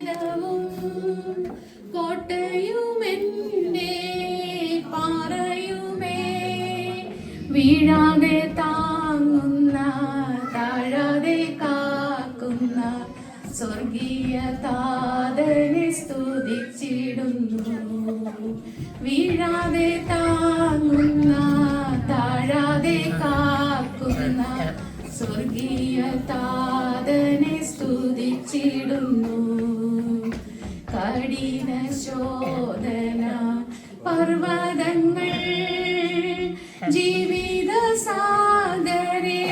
ശൈലവും കോട്ടയുമെന്റെ പാറയുമേ, വീഴാതെ താങ്ങുന്ന താഴാതെ കാക്കുന്ന സ്വർഗീയ താതനെ സ്തുതിച്ചിടുന്നു. വീഴാതെ താങ്ങുന്ന താഴാതെ കാക്കുന്ന സ്വർഗീയ താതനെ സ്തുതിച്ചിടുന്നു. കഠിന ശോധന പർവ്വതങ്ങൾ ജീവിത സാഗരേ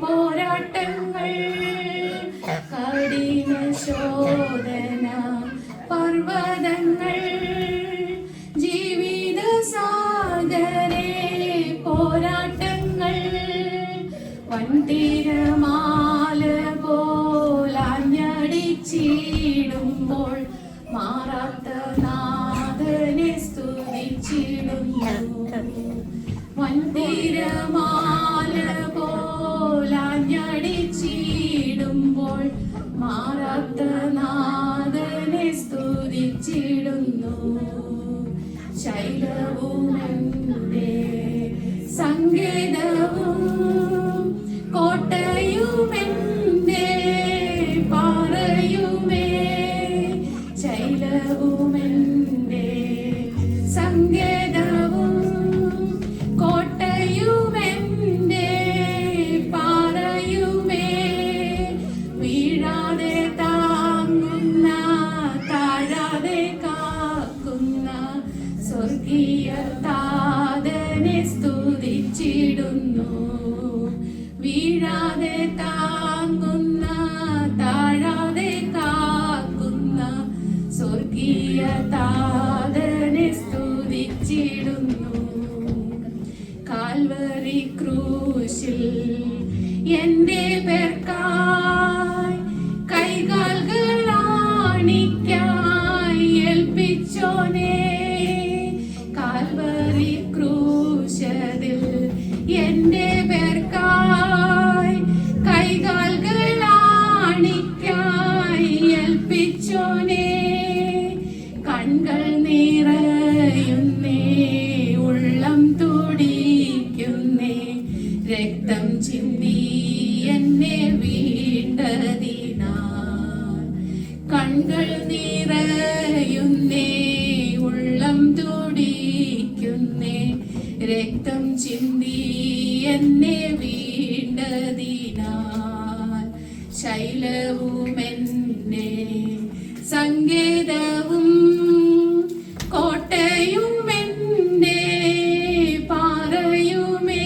പോരാട്ടങ്ങൾ, കഠിന ശോധന പർവ്വതങ്ങൾ ജീവിത സാഗരേ പോരാട്ടങ്ങൾ, വൻതിരമാല പോലാഞ്ഞടിച്ചിടുമ്പോൾ മാറാത്ത നാഥനെ സ്തുതിച്ചിടുന്നു. വൻതിരമാല പോലാഞ്ഞടിച്ചിടുമ്പോൾ മാറാത്ത നാഥനെ സ്തുതിച്ചിടുന്നു. ശൈലവും എന്റെ സങ്കേതവും കോട്ടയുമെന്റെ പാറയുമേ, ശൈലവുമെന്റെ സങ്കേതവും കോട്ടയുമെന്റെ പാറയുമേ, വീഴാതെ താങ്ങുന്ന താഴാതെ കാക്കുന്ന സ്വർഗീയ താതനെ സ്തുതിച്ചിടുന്നു. വീഴാതെ താങ്ങുന്ന താഴാതെ കാക്കുന്ന സ്വർഗീയ താതനെ സ്തുതിച്ചിടുന്നു. കാൽവരി ക്രൂശിൽ എന്റെ പേർക്കായി കൈകാലുകളാണിക്കായി ഏൽപ്പിച്ചോനേ, കാൽവരി ക്രൂശിൽ എന്റെ പേർക്കായി കൈകാലുകളാണിക്കായി ഏൽപ്പിച്ചോനേ, കൺകൾ നിറയുന്നേ ഉള്ളം തുടിക്കുന്നേ, രക്തം ചിന്തി എന്നെ വീണ്ടതിനാൽ, കൺകൾ നിറയുന്നേ ഉള്ളം തുടിക്കുന്നേ, രക്തം ചിന്തി എന്നെ വീണ്ടതിനാൽ, ശൈലവുമെന്നെ സങ്കേതവും കോട്ടയുമെന്റെ പാറയുമേ,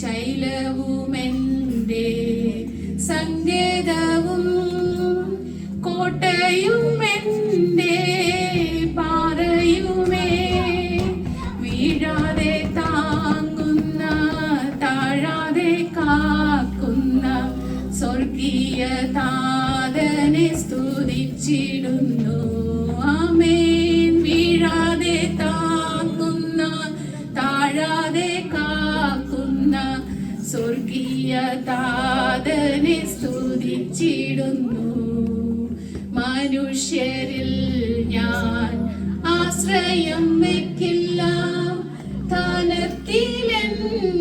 ശൈലവുമെന്റെ സങ്കേതവും കോട്ടയുമെന്റെ പാറയുമേ, വീഴാതെ താങ്ങുന്ന താഴാതെ കാക്കുന്ന സ്വർഗീയ താതനെ സ്തുതിച്ചിടുന്നു. ആമേൻ. വീഴാതെ താങ്ങുന്ന താഴാതെ കാക്കുന്ന സ്വർഗീയ താതനെ സ്തുതിച്ചിടുന്നു. മനുഷ്യരിൽ ഞാൻ ആശ്രയം വെക്കില്ല, ധനത്തിലെൻ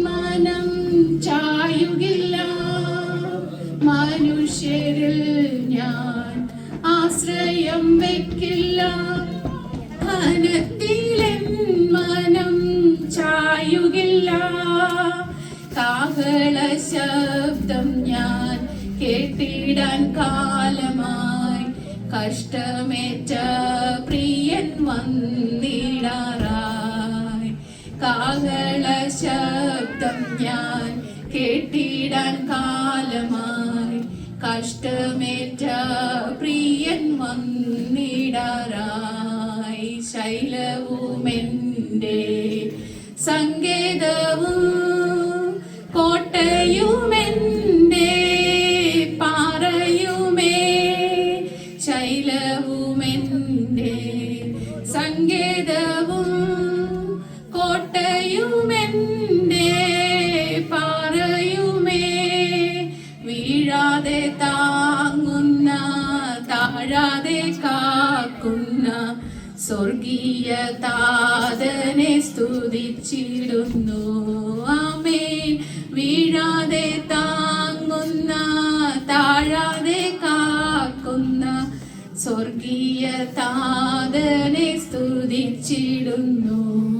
മനം ചായുകില്ല. മനുഷ്യരിൽ ഞാൻ ആശ്രയം വെക്കില്ല, ധനത്തിലെൻ മനം ചായുകില്ല. കാഹള ശബ്ദം ഞാൻ കേട്ടിടാൻ കാലമായി, കഷ്ടമേറ്റ പ്രിയൻ വന്നിടാറായി. കാഹള ശബ്ദം ഞാൻ കേട്ടിടാൻ കാലമായി, കഷ്ടമേറ്റ പ്രിയൻ വന്നിടാറായി. ശൈലവുമെന്റെ സങ്കേതവും കോട്ടയുമെന്റെ പാറയുമേ, ശൈലവുമെന്റെ സങ്കേതവും കോട്ടയുമെന്റെ പാറയുമേ, വീഴാതെ താങ്ങുന്ന താഴ താഴാതെ കാക്കുന്ന സ്വർഗീയ താതനെ സ്തുതിച്ചിടുന്നു. ആമേൻ. വീഴാതെ താങ്ങുന്ന താഴാതെ കാക്കുന്ന സ്വർഗീയ താതനെ സ്തുതിച്ചിടുന്നു.